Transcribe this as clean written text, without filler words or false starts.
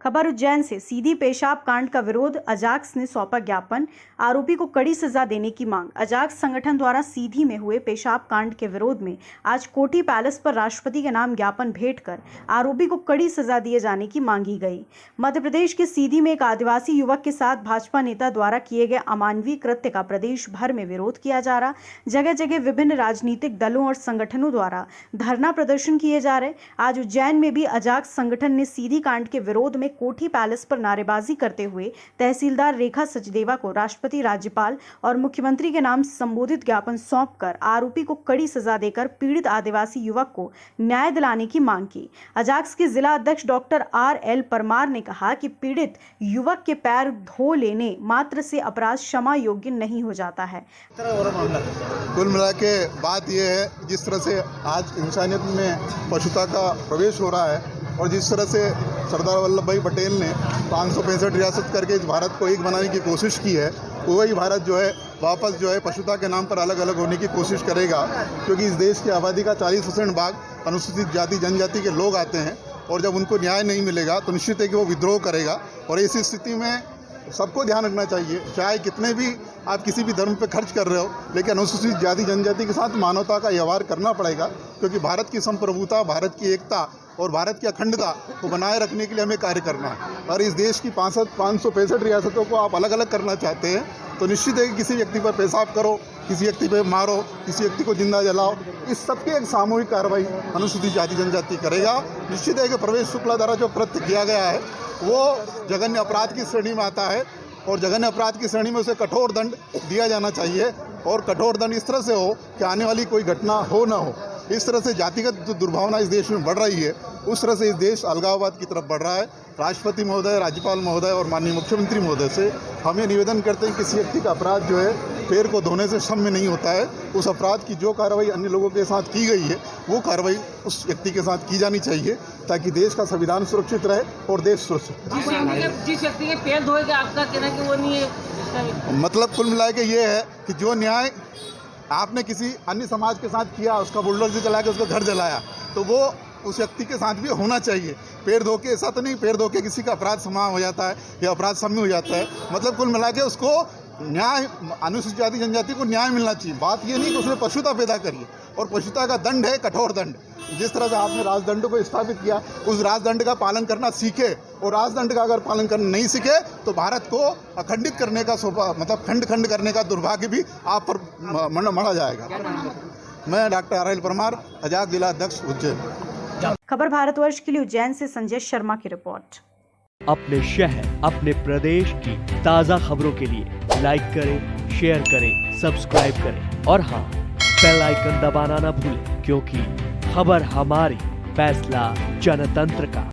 खबर उज्जैन से। सीधी पेशाब कांड का विरोध, अजाक्स ने सौंपा ज्ञापन, आरोपी को कड़ी सजा देने की मांग। अजाक्स संगठन द्वारा सीधी में हुए पेशाब कांड के विरोध में आज कोठी पैलेस पर राष्ट्रपति के नाम ज्ञापन भेंट कर आरोपी को कड़ी सजा दिए जाने की मांगी गई। मध्य प्रदेश के सीधी में एक आदिवासी युवक के साथ भाजपा नेता द्वारा किए गए अमानवीय कृत्य का प्रदेश भर में विरोध किया जा रहा। जगह जगह विभिन्न राजनीतिक दलों और संगठनों द्वारा धरना प्रदर्शन किए जा रहे। आज उज्जैन में भी अजाक्स संगठन ने सीधी कांड के विरोध में कोठी पैलेस पर नारेबाजी करते हुए तहसीलदार रेखा सचदेवा को राष्ट्रपति, राज्यपाल और मुख्यमंत्री के नाम संबोधित ज्ञापन सौंपकर आरोपी को कड़ी सजा देकर पीड़ित आदिवासी युवक को न्याय दिलाने की मांग की। अजाक्स के जिला अध्यक्ष डॉक्टर RL परमार ने कहा कि पीड़ित युवक के पैर धो लेने मात्र से अपराध क्षमा योग्य नहीं हो जाता है। कुल मिला के बात यह है, जिस तरह से आज इंसानियत में पशुता का प्रवेश हो रहा है और जिस तरह से सरदार वल्लभ भाई पटेल ने 565 रियासत करके इस भारत को एक बनाने की कोशिश की है, वही भारत जो है वापस जो है पशुता के नाम पर अलग अलग होने की कोशिश करेगा। क्योंकि इस देश की आबादी का 40% भाग अनुसूचित जाति जनजाति के लोग आते हैं और जब उनको न्याय नहीं मिलेगा तो निश्चित है कि वो विद्रोह करेगा। और ऐसी स्थिति में सबको ध्यान रखना चाहिए, चाहे कितने भी आप किसी भी धर्म पे खर्च कर रहे हो, लेकिन अनुसूचित जाति जनजाति के साथ मानवता का व्यवहार करना पड़ेगा। क्योंकि भारत की संप्रभुता, भारत की एकता और भारत की अखंडता को बनाए रखने के लिए हमें कार्य करना है। और इस देश की 565 रियासतों को आप अलग अलग करना चाहते हैं तो निश्चित है कि किसी व्यक्ति पर पेशाब करो, किसी व्यक्ति पर मारो, किसी व्यक्ति को जिंदा जलाओ, इस सबकी एक सामूहिक कार्रवाई अनुसूचित जाति जनजाति करेगा। निश्चित है कि प्रवेश शुक्ला द्वारा जो कृत्य किया गया है वो जघन्य अपराध की श्रेणी में आता है और जघन्य अपराध की श्रेणी में उसे कठोर दंड दिया जाना चाहिए। और कठोर दंड इस तरह से हो कि आने वाली कोई घटना हो ना हो। इस तरह से जातिगत जो दुर्भावना इस देश में बढ़ रही है, उस तरह से इस देश अलगाववाद की तरफ बढ़ रहा है। राष्ट्रपति महोदय, राज्यपाल महोदय और माननीय मुख्यमंत्री महोदय से हम ये निवेदन करते हैं कि किसी व्यक्ति का अपराध जो है पैर को धोने से क्षम्य नहीं होता है। उस अपराध की जो कार्रवाई अन्य लोगों के साथ की गई है वो कार्रवाई उस व्यक्ति के साथ की जानी चाहिए ताकि देश का संविधान सुरक्षित रहे और देश सुरक्षित। जिस व्यक्ति के पैर धोएगा आपका कहना कि वो नहीं है, मतलब कुल मिला के ये है कि जो न्याय आपने किसी अन्य समाज के साथ किया, उसका बुलडोजर चला के उसका घर जलाया, तो वो उस व्यक्ति के साथ भी होना चाहिए। पैर धो के ऐसा तो नहीं, पैर धो के किसी का अपराध क्षमा हो जाता है या अपराध क्षम्य हो जाता है। मतलब कुल मिला के उसको न्याय, अनुसूचित जाति जनजाति को न्याय मिलना चाहिए। बात ये नहीं कि उसने पशुता पैदा करी है और पशुता का दंड है कठोर दंड। जिस तरह से आपने राजदंड को स्थापित किया, उस राजदंड का पालन करना सीखे और राजदंड का अगर पालन करना नहीं सीखे तो भारत को अखंडित करने का मतलब खंड खंड करने का दुर्भाग्य भी आप पर मढ़ा जाएगा। मैं डॉक्टर RL परमार, अजाक्स जिला अध्यक्ष उज्जैन। खबर भारतवर्ष के लिए उज्जैन से संजय शर्मा की रिपोर्ट। अपने शहर, अपने प्रदेश की ताज़ा खबरों के लिए लाइक करें, शेयर करें, सब्सक्राइब करें और हाँ, बेल आइकन दबाना ना भूलें, क्योंकि खबर हमारी, फैसला जनतंत्र का।